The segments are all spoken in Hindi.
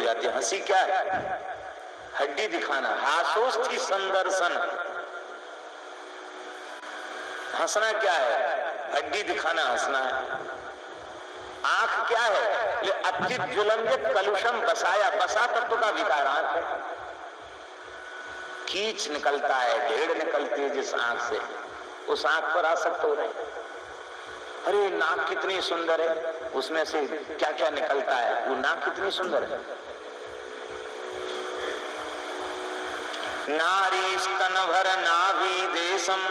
जाती है। हंसी क्या है? हड्डी दिखाना। हासोस थी संदर्शन। हंसना क्या है? हड्डी दिखाना हंसना है। आंख क्या है? अति ज्वलंगित कलुषम बसाया। बसा तत्व का विकार आंख है। कीच निकलता है, ढेड़ निकलती है जिस आंख से, उस आंख पर आसक्त हो रहे। अरे नाक कितनी सुंदर है, उसमें से क्या क्या निकलता है, वो नाक कितनी सुंदर है। नारी स्तन भर नाभि देशम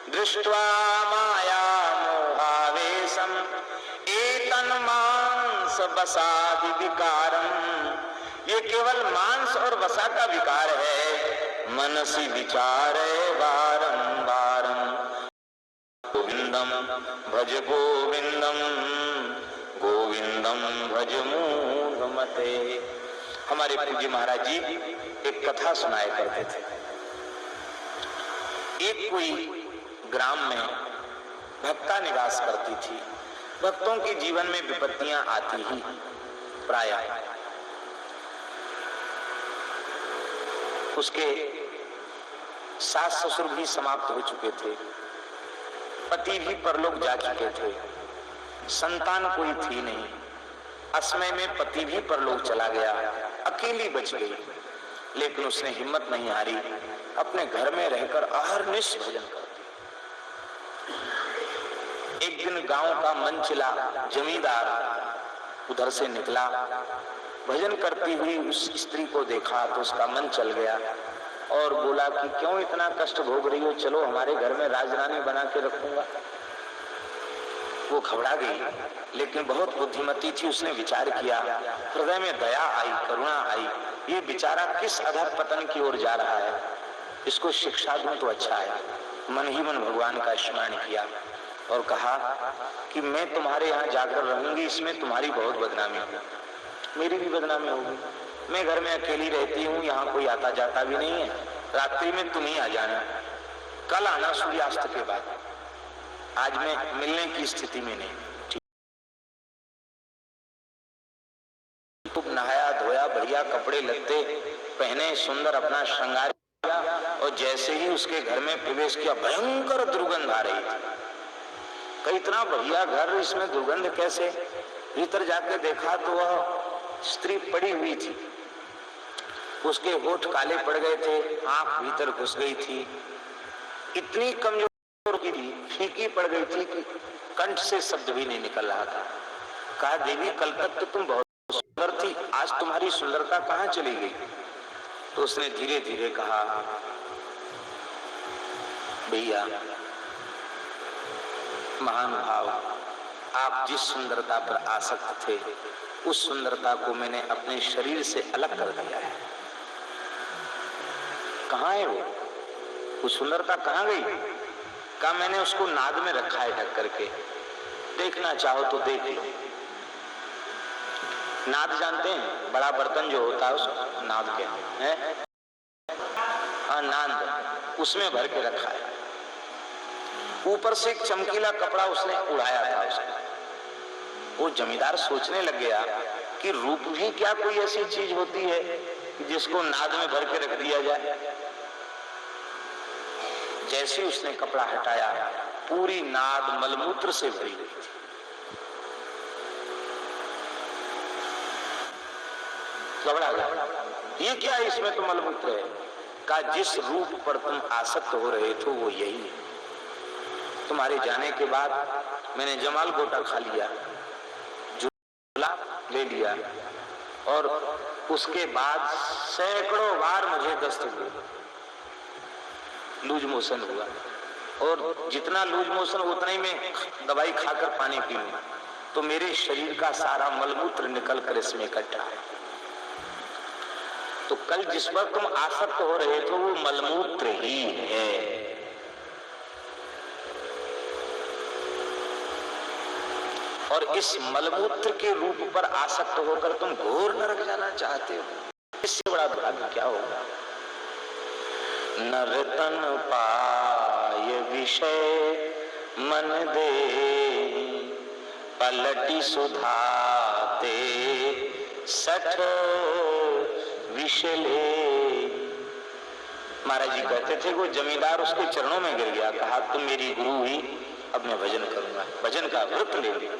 दृष्ट्वा माया मोहावेशम एतन मांस वसादि विकारम। ये केवल मांस और वसा का विकार है। मनसी विचारे बारंबारम गोविंदम भज गोविंदम गोविंदम भज मूढ़मते। हमारे पूज्य महाराज जी एक कथा सुनाया करते थे। एक कोई ग्राम में भक्ता निवास करती थी। भक्तों के जीवन में विपत्तियां आती ही प्रायः। उसके सास ससुर भी समाप्त हो चुके थे, पति भी परलोक जा चुके थे, संतान कोई थी नहीं। असमय में पति भी परलोक चला गया, अकेली बच गई। लेकिन उसने हिम्मत नहीं हारी, अपने घर में रहकर अहरनिश भजन करती। एक दिन गांव का मनचिला जमींदार उधर से निकला। भजन करती हुई उस स्त्री को देखा तो उसका मन चल गया और बोला कि क्यों इतना कष्ट भोग रही हो, चलो हमारे घर में राजरानी बना के रखूंगा। वो घबरा गई, लेकिन बहुत बुद्धिमती थी। उसने विचार किया, हृदय में दया आई, करुणा आई। ये बेचारा किस अधःपतन की ओर जा रहा है, इसको शिक्षा दूं तो अच्छा है। मन ही मन भगवान का स्मरण किया और कहा कि मैं तुम्हारे यहाँ जाकर रहूंगी, इसमें तुम्हारी बहुत बदनामी होगी, मेरी भी बदनामी होगी। मैं घर में अकेली रहती हूँ, यहाँ कोई आता जाता भी नहीं है। रात्रि में तुम ही आ जाना, कल आना सूर्यास्त के बाद। आज मैं मिलने की स्थिति में नहीं। खूब नहाया धोया, बढ़िया कपड़े लत्ते पहने, सुंदर अपना श्रृंगार किया और जैसे ही उसके घर में प्रवेश किया भयंकर दुर्गंध आ रही थी। कई इतना बढ़िया घर, इसमें दुर्गंध कैसे? भीतर जाकर देखा तो वह स्त्री पड़ी हुई थी। उसके होठ काले पड़ गए थे, आंख भीतर घुस गई थी, इतनी कमजोर की थी, फीकी पड़ गई थी कि कंठ से शब्द भी नहीं निकल रहा था। कहा, देवी कल तक तो तुम बहुत सुंदर थी, आज तुम्हारी सुंदरता कहाँ चली गई? तो उसने धीरे धीरे कहा, भैया महानुभाव, आप जिस सुंदरता पर आसक्त थे उस सुंदरता को मैंने अपने शरीर से अलग कर दिया है। कहाँ है वो सुंदरता कहाँ गई? कहा, मैंने उसको नाद में रखा है ढक करके, देखना चाहो तो देख लो। नाद जानते हैं? बड़ा बर्तन जो होता है उसको नाद कहते हैं। हाँ, नाद, उसमें भर के रखा है। ऊपर से एक चमकीला कपड़ा उसने उड़ाया था उसने। वो जमींदार सोचने लग गया कि रूप भी क्या कोई ऐसी चीज होती है जिसको नाद में भर के रख दिया जाए। जैसे उसने कपड़ा हटाया, पूरी नाद मलमूत्र से भरी हुई थी। घबरा गया, ये क्या है, इसमें तो मलमूत्र है। कहा, जिस रूप पर तुम आसक्त हो रहे थे वो यही है। तुम्हारे जाने के बाद मैंने जमाल गोटा खा लिया, झूला ले लिया और उसके बाद सैकड़ों बार मुझे दस्त हुआ, लूज मोशन हुआ। और जितना लूज मोशन उतना ही मैं दवाई खाकर पानी पी लूं तो मेरे शरीर का सारा मलमूत्र निकल कर इसमें इकट्ठा है। तो कल जिस पर तुम आसक्त हो रहे थे वो मलमूत्र ही है। और इस मलमूत्र के रूप पर आसक्त होकर तुम घोर नरक जाना चाहते हो, इससे बड़ा भाग्य क्या होगा? नरतन पाय विषय मन दे, पलटी सुधाते सठ विशले। महाराज जी कहते थे वो जमींदार उसके चरणों में गिर गया, कहा तुम मेरी गुरु हुई, अब मैं भजन करूंगा, भजन का व्रत ले लिया।